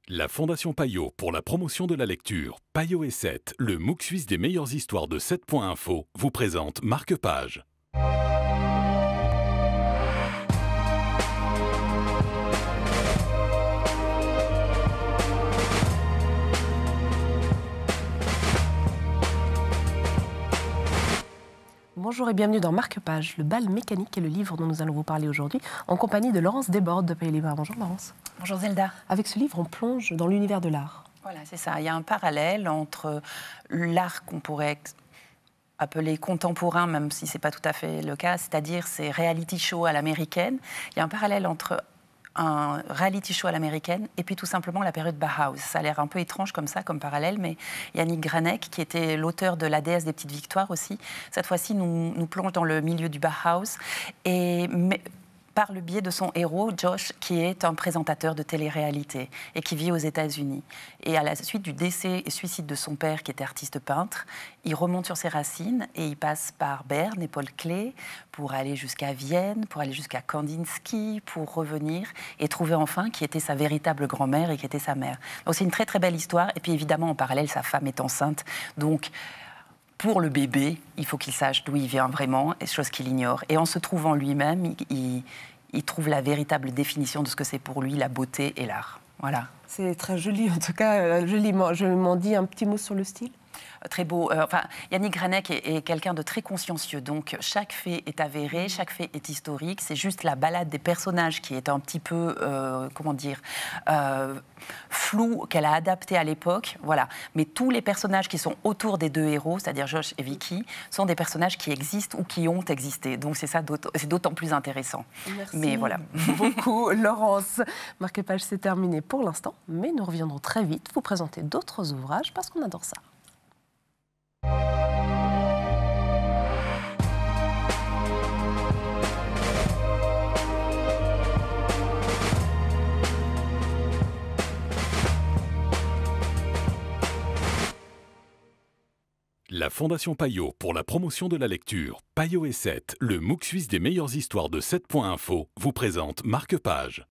La Fondation Payot pour la promotion de la lecture, Payot et 7, le MOOC suisse des meilleures histoires de 7.info, vous présente Marque-Page. Bonjour et bienvenue dans Marque-Page, le bal mécanique est le livre dont nous allons vous parler aujourd'hui, en compagnie de Laurence Desbordes de Pays Libre. Bonjour Laurence. Bonjour Zelda. Avec ce livre, on plonge dans l'univers de l'art. Voilà, c'est ça. Il y a un parallèle entre l'art qu'on pourrait appeler contemporain, même si ce n'est pas tout à fait le cas, c'est-à-dire ces reality shows à l'américaine. Il y a un parallèle entre un reality show à l'américaine et puis tout simplement la période Bauhaus. Ça a l'air un peu étrange comme ça, comme parallèle, mais Yannick Granek, qui était l'auteur de La déesse des petites victoires aussi, cette fois-ci nous plonge dans le milieu du Bauhaus par le biais de son héros, Josh, qui est un présentateur de télé-réalité et qui vit aux États-Unis. Et à la suite du décès et suicide de son père, qui était artiste peintre, il remonte sur ses racines et il passe par Berne et Paul Klee pour aller jusqu'à Vienne, pour aller jusqu'à Kandinsky, pour revenir et trouver enfin qui était sa véritable grand-mère et qui était sa mère. Donc c'est une très très belle histoire. Et puis évidemment, en parallèle, sa femme est enceinte. Donc pour le bébé, il faut qu'il sache d'où il vient vraiment, chose qu'il ignore. Et en se trouvant lui-même, il trouve la véritable définition de ce que c'est pour lui la beauté et l'art. Voilà. C'est très joli, en tout cas, joliment. Je m'en dis un petit mot sur le style. Très beau. Yannick Granek est quelqu'un de très consciencieux, donc chaque fait est avéré, chaque fait est historique. C'est juste la balade des personnages qui est un petit peu, flou, qu'elle a adapté à l'époque. Voilà. Mais tous les personnages qui sont autour des deux héros, c'est-à-dire Josh et Vicky, sont des personnages qui existent ou qui ont existé. Donc c'est d'autant plus intéressant. Merci mais voilà. beaucoup, Laurence. Marque-Page, c'est terminé pour l'instant, mais nous reviendrons très vite vous présenter d'autres ouvrages parce qu'on adore ça. La Fondation Payot pour la promotion de la lecture, Payot et 7, le MOOC suisse des meilleures histoires de 7.info, vous présente Marque-Page.